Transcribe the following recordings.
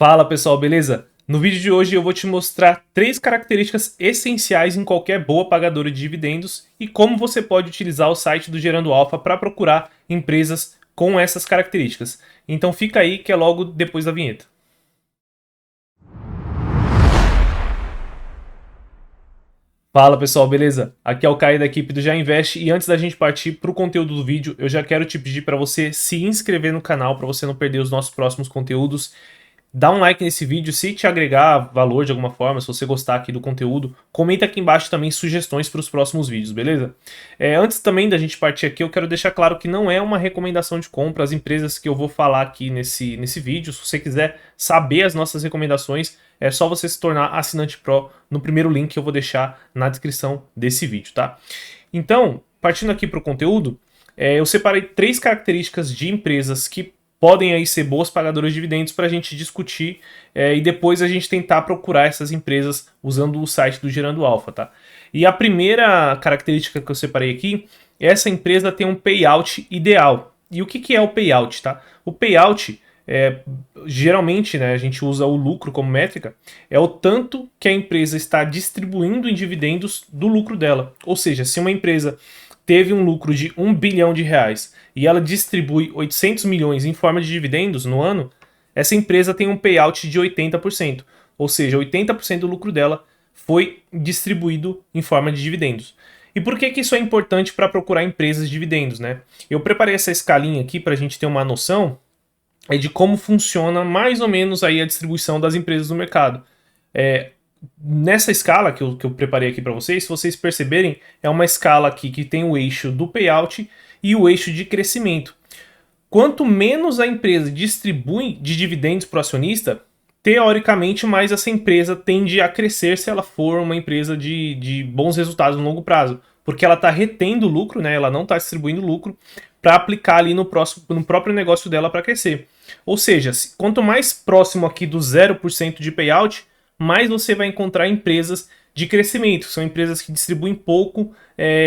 Fala pessoal, beleza? No vídeo de hoje eu vou te mostrar 3 características essenciais em qualquer boa pagadora de dividendos e como você pode utilizar o site do Gerando Alfa para procurar empresas com essas características. Então fica aí que é logo depois da vinheta. Fala pessoal, beleza? Aqui é o Caio da equipe do Já Investe e antes da gente partir para o conteúdo do vídeo, eu já quero te pedir para você se inscrever no canal para você não perder os nossos próximos conteúdos. Dá um like nesse vídeo se te agregar valor de alguma forma, se você gostar aqui do conteúdo. Comenta aqui embaixo também sugestões para os próximos vídeos, beleza? Antes também da gente partir aqui, eu quero deixar claro que não é uma recomendação de compra. As empresas que eu vou falar aqui nesse vídeo, se você quiser saber as nossas recomendações, é só você se tornar assinante Pro no primeiro link que eu vou deixar na descrição desse vídeo, tá? Então, partindo aqui para o conteúdo, eu separei 3 características de empresas que podem aí ser boas pagadoras de dividendos para a gente discutir e depois a gente tentar procurar essas empresas usando o site do Gerando Alfa, tá? E a primeira característica que eu separei aqui, essa empresa tem um payout ideal. E o que é o payout, tá? O payout, geralmente, né, a gente usa o lucro como métrica, é o tanto que a empresa está distribuindo em dividendos do lucro dela. Ou seja, se uma empresa teve um lucro de 1 bilhão de reais e ela distribui 800 milhões em forma de dividendos no ano, essa empresa tem um payout de 80%. Ou seja, 80% do lucro dela foi distribuído em forma de dividendos. E por que isso é importante para procurar empresas de dividendos, né? Eu preparei essa escalinha aqui para a gente ter uma noção de como funciona mais ou menos aí a distribuição das empresas no mercado. Nessa escala que eu preparei aqui para vocês, se vocês perceberem, é uma escala aqui que tem o eixo do payout e o eixo de crescimento. Quanto menos a empresa distribui de dividendos para o acionista, teoricamente mais essa empresa tende a crescer se ela for uma empresa de bons resultados no longo prazo. Porque ela está retendo lucro, né? Ela não está distribuindo lucro para aplicar ali no próprio negócio dela para crescer. Ou seja, quanto mais próximo aqui do 0% de payout, mais você vai encontrar empresas de crescimento. São empresas que distribuem pouco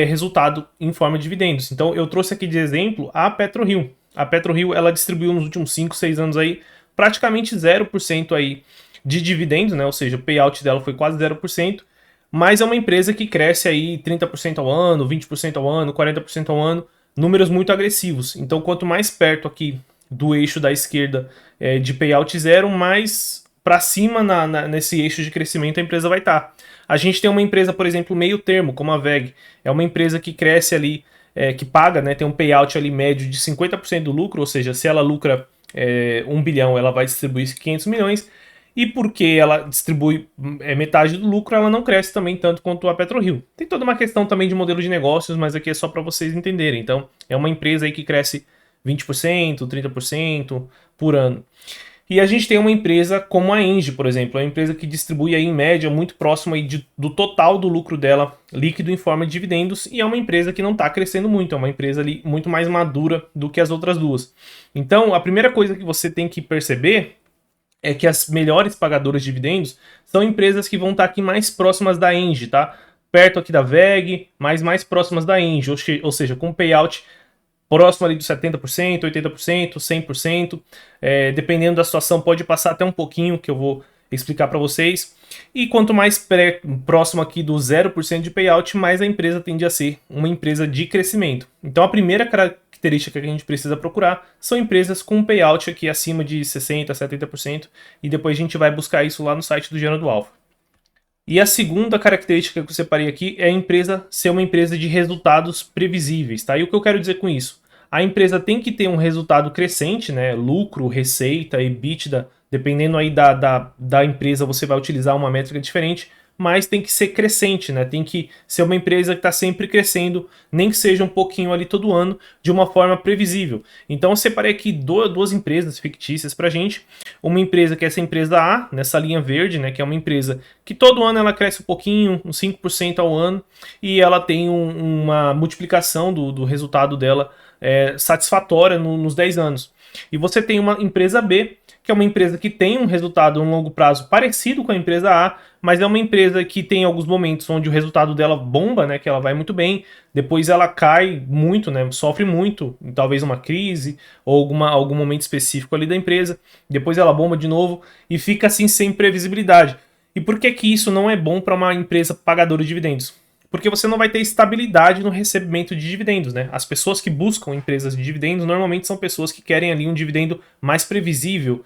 resultado em forma de dividendos. Então eu trouxe aqui de exemplo a PetroRio. A PetroRio ela distribuiu nos últimos 5, 6 anos aí praticamente 0% aí de dividendos, né? Ou seja, o payout dela foi quase 0%, mas é uma empresa que cresce aí 30% ao ano, 20% ao ano, 40% ao ano, números muito agressivos. Então quanto mais perto aqui do eixo da esquerda de payout zero, mais para cima nesse eixo de crescimento a empresa vai estar. A gente tem uma empresa, por exemplo, meio termo, como a VEG. É uma empresa que cresce ali, que paga, né, tem um payout ali médio de 50% do lucro, ou seja, se ela lucra 1 bilhão, ela vai distribuir 500 milhões. E porque ela distribui metade do lucro, ela não cresce também tanto quanto a PetroRio. Tem toda uma questão também de modelo de negócios, mas aqui é só para vocês entenderem. Então, é uma empresa aí que cresce 20%, 30% por ano. E a gente tem uma empresa como a Engie, por exemplo, é uma empresa que distribui aí em média muito próximo aí do total do lucro dela líquido em forma de dividendos e é uma empresa que não está crescendo muito, é uma empresa ali muito mais madura do que as outras duas. Então, a primeira coisa que você tem que perceber é que as melhores pagadoras de dividendos são empresas que vão estar aqui mais próximas da Engie, tá? Perto aqui da VEG, mas mais próximas da Engie, ou seja, com payout próximo ali dos 70%, 80%, 100%, dependendo da situação pode passar até um pouquinho, que eu vou explicar para vocês. E quanto mais próximo aqui do 0% de payout, mais a empresa tende a ser uma empresa de crescimento. Então a primeira característica que a gente precisa procurar são empresas com payout aqui acima de 60%, 70%, e depois a gente vai buscar isso lá no site do Gerando Alfa. E a segunda característica que eu separei aqui é a empresa ser uma empresa de resultados previsíveis, tá? E o que eu quero dizer com isso? A empresa tem que ter um resultado crescente, né? Lucro, receita, EBITDA, dependendo aí da empresa, você vai utilizar uma métrica diferente, mas tem que ser crescente, né? Tem que ser uma empresa que está sempre crescendo, nem que seja um pouquinho ali todo ano, de uma forma previsível. Então eu separei aqui duas empresas fictícias para a gente. Uma empresa que é essa empresa A, nessa linha verde, né? Que é uma empresa que todo ano ela cresce um pouquinho, uns 5% ao ano, e ela tem uma multiplicação do resultado dela satisfatória nos 10 anos. E você tem uma empresa B, que é uma empresa que tem um resultado no longo prazo parecido com a empresa A, mas é uma empresa que tem alguns momentos onde o resultado dela bomba, né, que ela vai muito bem, depois ela cai muito, né, sofre muito, talvez uma crise ou algum momento específico ali da empresa, depois ela bomba de novo e fica assim sem previsibilidade. E por que que isso não é bom para uma empresa pagadora de dividendos? Porque você não vai ter estabilidade no recebimento de dividendos, né? As pessoas que buscam empresas de dividendos normalmente são pessoas que querem ali um dividendo mais previsível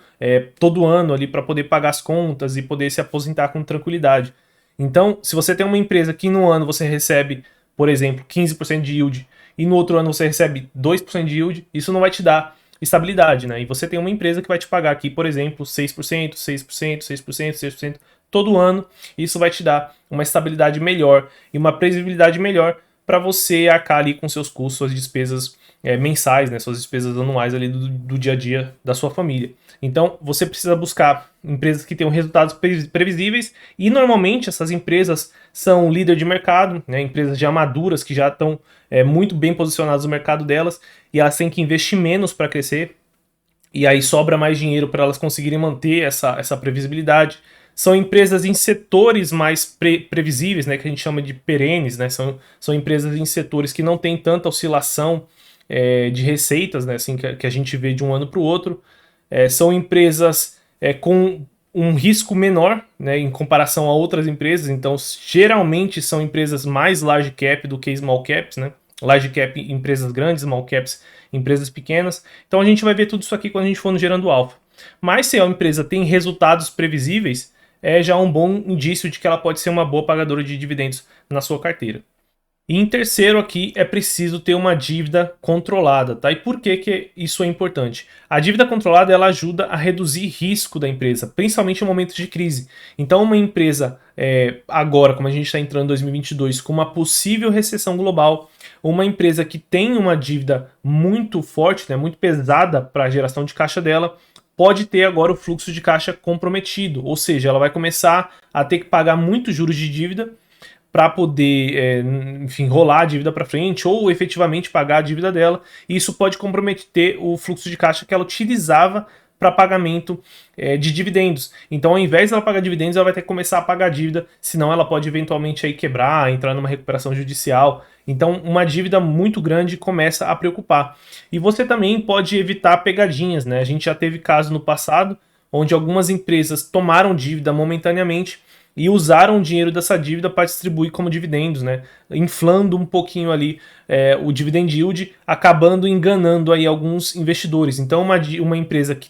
todo ano ali para poder pagar as contas e poder se aposentar com tranquilidade. Então, se você tem uma empresa que no ano você recebe, por exemplo, 15% de yield e no outro ano você recebe 2% de yield, isso não vai te dar estabilidade, né? E você tem uma empresa que vai te pagar aqui, por exemplo, 6%, 6%, 6%, 6% todo ano, isso vai te dar uma estabilidade melhor e uma previsibilidade melhor para você arcar ali com seus custos, suas despesas mensais, né, suas despesas anuais ali do dia a dia da sua família. Então, você precisa buscar empresas que tenham resultados previsíveis e normalmente essas empresas são líder de mercado, né, empresas já maduras que já estão muito bem posicionadas no mercado delas e elas têm que investir menos para crescer e aí sobra mais dinheiro para elas conseguirem manter essa previsibilidade. São empresas em setores mais previsíveis, né, que a gente chama de perenes, né, são empresas em setores que não tem tanta oscilação de receitas, né, assim, que a gente vê de um ano para o outro. São empresas com um risco menor, né, em comparação a outras empresas, então geralmente são empresas mais large cap do que small caps, né? Large cap empresas grandes, small caps empresas pequenas. Então a gente vai ver tudo isso aqui quando a gente for no Gerando Alfa. Mas se a empresa tem resultados previsíveis, é já um bom indício de que ela pode ser uma boa pagadora de dividendos na sua carteira. E em terceiro aqui é preciso ter uma dívida controlada, tá? E por que que isso é importante? A dívida controlada ela ajuda a reduzir risco da empresa, principalmente em momentos de crise. Então uma empresa agora, como a gente está entrando em 2022, com uma possível recessão global, uma empresa que tem uma dívida muito forte, né, muito pesada para a geração de caixa dela, pode ter agora o fluxo de caixa comprometido, ou seja, ela vai começar a ter que pagar muitos juros de dívida para poder, enfim, rolar a dívida para frente ou efetivamente pagar a dívida dela. E isso pode comprometer o fluxo de caixa que ela utilizava para pagamento de dividendos. Então, ao invés dela pagar dividendos, ela vai ter que começar a pagar a dívida, senão ela pode eventualmente aí quebrar, entrar numa recuperação judicial. Então, uma dívida muito grande começa a preocupar. E você também pode evitar pegadinhas, né? A gente já teve caso no passado onde algumas empresas tomaram dívida momentaneamente e usaram o dinheiro dessa dívida para distribuir como dividendos, né? Inflando um pouquinho ali o dividend yield, acabando enganando aí alguns investidores. Então, uma empresa que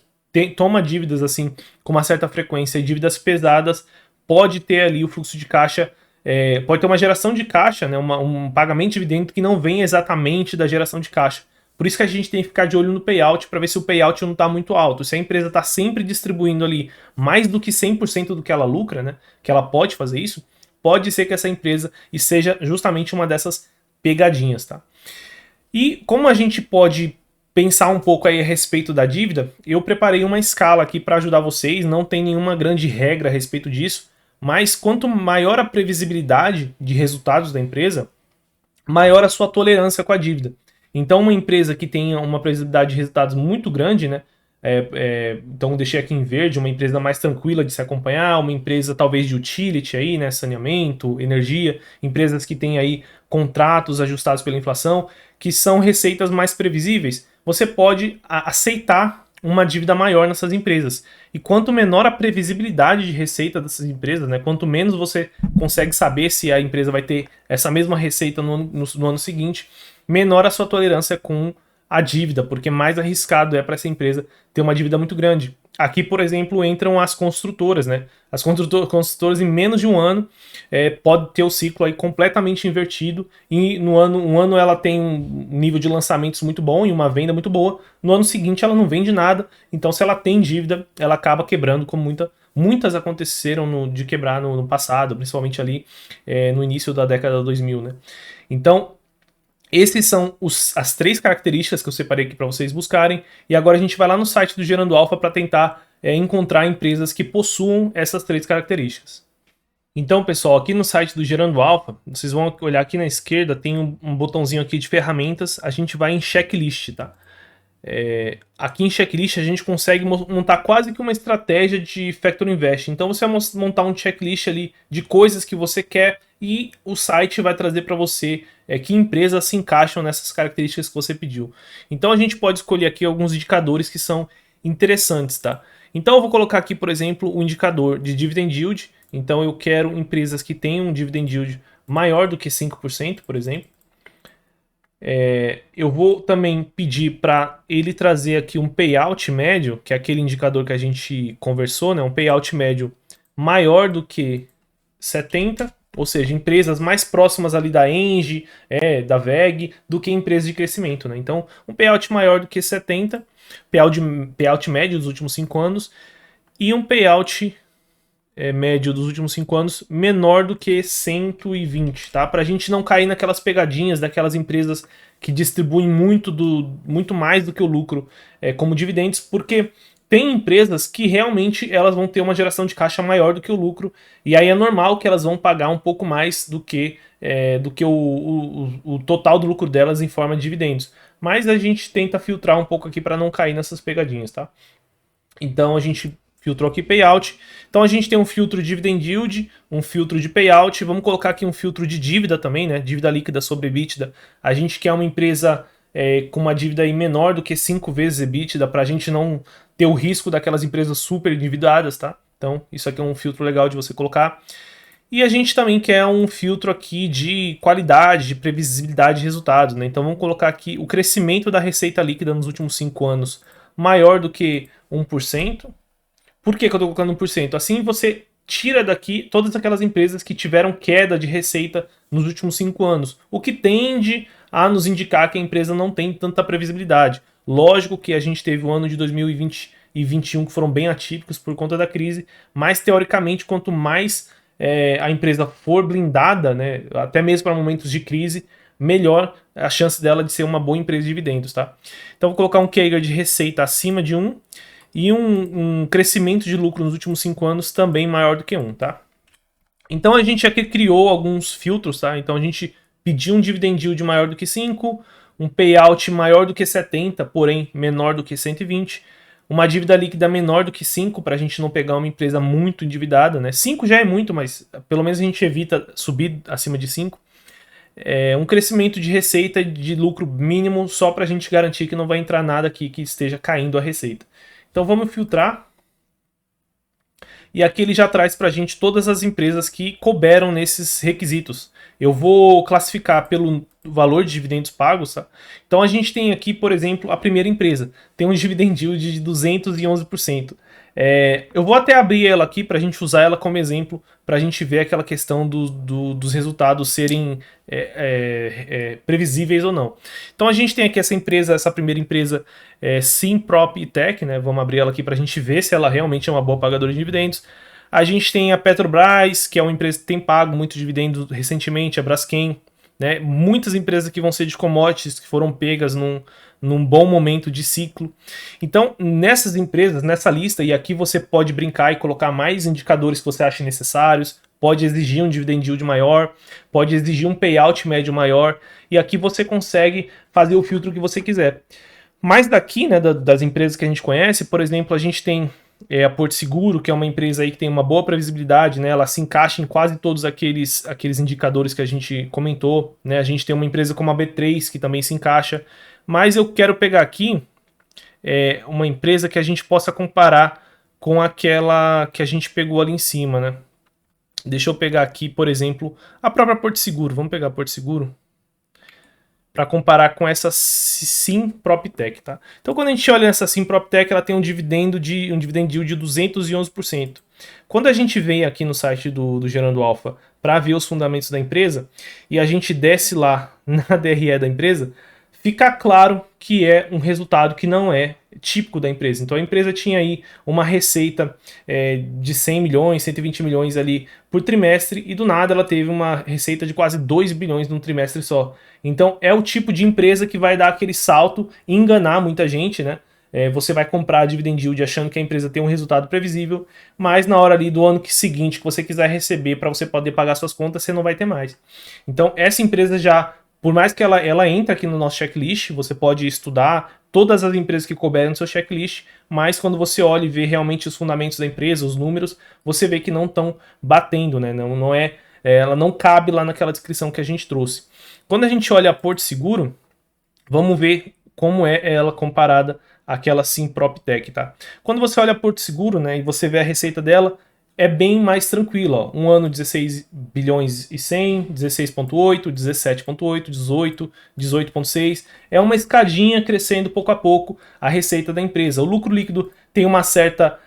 toma dívidas assim com uma certa frequência e dívidas pesadas pode ter ali o fluxo de caixa, pode ter uma geração de caixa, né? Um pagamento de dividendo que não vem exatamente da geração de caixa. Por isso que a gente tem que ficar de olho no payout para ver se o payout não está muito alto. Se a empresa está sempre distribuindo ali mais do que 100% do que ela lucra, né, que ela pode fazer isso, pode ser que essa empresa seja justamente uma dessas pegadinhas, tá? E como a gente pode pensar um pouco aí a respeito da dívida, eu preparei uma escala aqui para ajudar vocês, não tem nenhuma grande regra a respeito disso, mas quanto maior a previsibilidade de resultados da empresa, maior a sua tolerância com a dívida. Então, uma empresa que tenha uma previsibilidade de resultados muito grande, né? Então, deixei aqui em verde, uma empresa mais tranquila de se acompanhar, uma empresa talvez de utility aí, né? Saneamento, energia, empresas que têm aí contratos ajustados pela inflação, que são receitas mais previsíveis. Você pode aceitar uma dívida maior nessas empresas. E quanto menor a previsibilidade de receita dessas empresas, né, quanto menos você consegue saber se a empresa vai ter essa mesma receita no ano seguinte, menor a sua tolerância com a dívida, porque mais arriscado é para essa empresa ter uma dívida muito grande. Aqui, por exemplo, entram as construtoras, né? As construtoras em menos de um ano pode ter o ciclo aí completamente invertido e um ano ela tem um nível de lançamentos muito bom e uma venda muito boa, no ano seguinte ela não vende nada, então se ela tem dívida, ela acaba quebrando, como muitas aconteceram de quebrar no passado, principalmente ali no início da década 2000, né? Então, esses são as 3 características que eu separei aqui para vocês buscarem. E agora a gente vai lá no site do Gerando Alfa para tentar encontrar empresas que possuam essas 3 características. Então, pessoal, aqui no site do Gerando Alfa, vocês vão olhar aqui na esquerda, tem um botãozinho aqui de ferramentas, a gente vai em checklist, tá? Aqui em checklist a gente consegue montar quase que uma estratégia de Factor Invest. Então você vai montar um checklist ali de coisas que você quer e o site vai trazer para você que empresas se encaixam nessas características que você pediu. Então a gente pode escolher aqui alguns indicadores que são interessantes, tá? Então eu vou colocar aqui, por exemplo, o indicador de Dividend Yield. Então eu quero empresas que tenham um Dividend Yield maior do que 5%, por exemplo. Eu vou também pedir para ele trazer aqui um payout médio, que é aquele indicador que a gente conversou, né? Um payout médio maior do que 70, ou seja, empresas mais próximas ali da Engie, da VEG, do que empresas de crescimento, né? Então, um payout maior do que 70, payout médio dos últimos 5 anos, e um payout médio dos últimos 5 anos menor do que 120, tá? Para a gente não cair naquelas pegadinhas daquelas empresas que distribuem muito mais do que o lucro como dividendos, porque tem empresas que realmente elas vão ter uma geração de caixa maior do que o lucro, e aí é normal que elas vão pagar um pouco mais do que o total do lucro delas em forma de dividendos. Mas a gente tenta filtrar um pouco aqui para não cair nessas pegadinhas, tá? Então a gente filtrou aqui payout. Então a gente tem um filtro de dividend yield, um filtro de payout. Vamos colocar aqui um filtro de dívida também, né? Dívida líquida sobre EBITDA. A gente quer uma empresa com uma dívida aí menor do que 5 vezes EBITDA, para a gente não ter o risco daquelas empresas super endividadas, tá? Então isso aqui é um filtro legal de você colocar. E a gente também quer um filtro aqui de qualidade, de previsibilidade de resultados, né? Então vamos colocar aqui o crescimento da receita líquida nos últimos 5 anos maior do que 1%. Por que eu estou colocando 1%? Assim você tira daqui todas aquelas empresas que tiveram queda de receita nos últimos 5 anos, o que tende a nos indicar que a empresa não tem tanta previsibilidade. Lógico que a gente teve o ano de 2020 e 2021 que foram bem atípicos por conta da crise, mas teoricamente quanto mais a empresa for blindada, né, até mesmo para momentos de crise, melhor a chance dela de ser uma boa empresa de dividendos, tá? Então vou colocar um CAGR de receita acima de 1 e um crescimento de lucro nos últimos 5 anos também maior do que 1, tá? Então a gente aqui criou alguns filtros, tá? Então a gente pediu um dividend yield maior do que 5, um payout maior do que 70, porém menor do que 120, uma dívida líquida menor do que 5, para a gente não pegar uma empresa muito endividada, né? 5 já é muito, mas pelo menos a gente evita subir acima de 5. Um crescimento de receita de lucro mínimo só para a gente garantir que não vai entrar nada aqui que esteja caindo a receita. Então vamos filtrar. E aqui ele já traz para a gente todas as empresas que couberam nesses requisitos. Eu vou classificar pelo valor de dividendos pagos, tá? Então a gente tem aqui, por exemplo, a primeira empresa. Tem um dividend yield de 211%. Eu vou até abrir ela aqui para a gente usar ela como exemplo, para a gente ver aquela questão dos resultados serem previsíveis ou não. Então a gente tem aqui essa primeira empresa, Simprop Tech, né? Vamos abrir ela aqui para a gente ver se ela realmente é uma boa pagadora de dividendos. A gente tem a Petrobras, que é uma empresa que tem pago muito dividendo recentemente, a Braskem, né? Muitas empresas que vão ser de commodities, que foram pegas num bom momento de ciclo. Então, nessas empresas, nessa lista, e aqui você pode brincar e colocar mais indicadores que você acha necessários, pode exigir um dividend yield maior, pode exigir um payout médio maior, e aqui você consegue fazer o filtro que você quiser. Mas daqui, né, das empresas que a gente conhece, por exemplo, a gente tem a Porto Seguro, que é uma empresa aí que tem uma boa previsibilidade, né? Ela se encaixa em quase todos aqueles indicadores que a gente comentou, né? A gente tem uma empresa como a B3 que também se encaixa, mas eu quero pegar aqui uma empresa que a gente possa comparar com aquela que a gente pegou ali em cima, né? Deixa eu pegar aqui, por exemplo, a própria Porto Seguro. Vamos pegar a Porto Seguro para comparar com essa Simproptech, tá? Então, quando a gente olha essa Simproptech, ela tem um dividend yield de 211%. Quando a gente vem aqui no site do Gerando Alpha para ver os fundamentos da empresa e a gente desce lá na DRE da empresa, fica claro que é um resultado que não é típico da empresa. Então a empresa tinha aí uma receita de 100 milhões, 120 milhões ali por trimestre e do nada ela teve uma receita de quase 2 bilhões num trimestre só. Então é o tipo de empresa que vai dar aquele salto e enganar muita gente, né? Você vai comprar a dividend yield achando que a empresa tem um resultado previsível, mas na hora ali do ano seguinte que você quiser receber para você poder pagar suas contas, você não vai ter mais. Então essa empresa já Por mais que ela entre aqui no nosso checklist, você pode estudar todas as empresas que couberem no seu checklist, mas quando você olha e vê realmente os fundamentos da empresa, os números, você vê que não estão batendo, né? Não é, ela não cabe lá naquela descrição que a gente trouxe. Quando a gente olha a Porto Seguro, vamos ver como é ela comparada àquela Simproptech, tá? Quando você olha a Porto Seguro, né, e você vê a receita dela, é bem mais tranquilo, ó. Um ano 16 bilhões e 100, 16,8, 17,8, 18, 18,6. É uma escadinha crescendo pouco a pouco a receita da empresa. O lucro líquido tem uma certa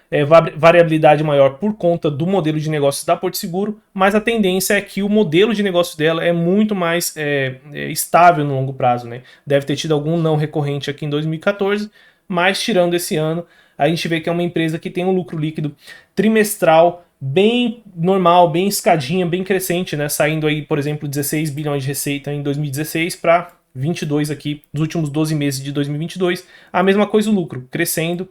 variabilidade maior por conta do modelo de negócios da Porto Seguro, mas a tendência é que o modelo de negócio dela é muito mais estável no longo prazo, né? Deve ter tido algum não recorrente aqui em 2014, mas tirando esse ano, a gente vê que é uma empresa que tem um lucro líquido trimestral bem normal, bem escadinha, bem crescente, né? Saindo aí, por exemplo, 16 bilhões de receita em 2016 para 22 aqui nos últimos 12 meses de 2022. A mesma coisa o lucro, crescendo,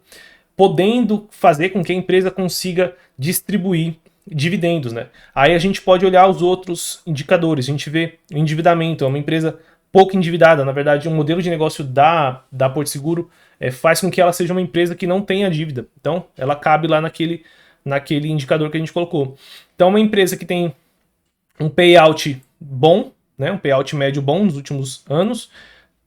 podendo fazer com que a empresa consiga distribuir dividendos, né? Aí a gente pode olhar os outros indicadores, a gente vê o endividamento, é uma empresa pouco endividada, na verdade, o modelo de negócio da Porto Seguro faz com que ela seja uma empresa que não tenha dívida. Então, ela cabe lá naquele indicador que a gente colocou. Então, uma empresa que tem um payout bom, né, um payout médio bom nos últimos anos,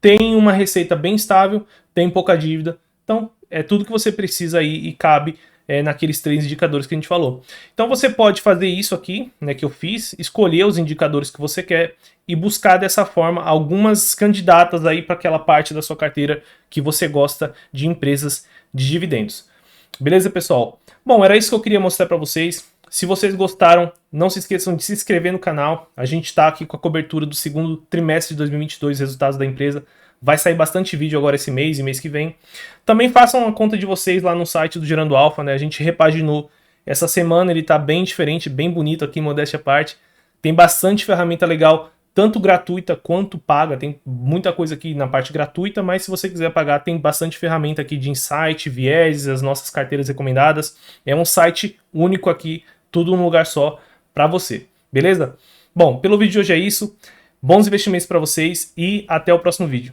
tem uma receita bem estável, tem pouca dívida. Então, é tudo que você precisa aí e cabe naqueles 3 indicadores que a gente falou. Então você pode fazer isso aqui, né, que eu fiz, escolher os indicadores que você quer e buscar dessa forma algumas candidatas aí para aquela parte da sua carteira que você gosta de empresas de dividendos. Beleza, pessoal? Bom, era isso que eu queria mostrar para vocês. Se vocês gostaram, não se esqueçam de se inscrever no canal. A gente está aqui com a cobertura do segundo trimestre de 2022, resultados da empresa. Vai sair bastante vídeo agora esse mês e mês que vem. Também façam a conta de vocês lá no site do Gerando Alfa, né? A gente repaginou essa semana, ele tá bem diferente, bem bonito aqui, modéstia à parte. Tem bastante ferramenta legal, tanto gratuita quanto paga. Tem muita coisa aqui na parte gratuita, mas se você quiser pagar, tem bastante ferramenta aqui de insight, viés, as nossas carteiras recomendadas. É um site único aqui, tudo num lugar só para você. Beleza? Bom, pelo vídeo de hoje é isso. Bons investimentos para vocês e até o próximo vídeo.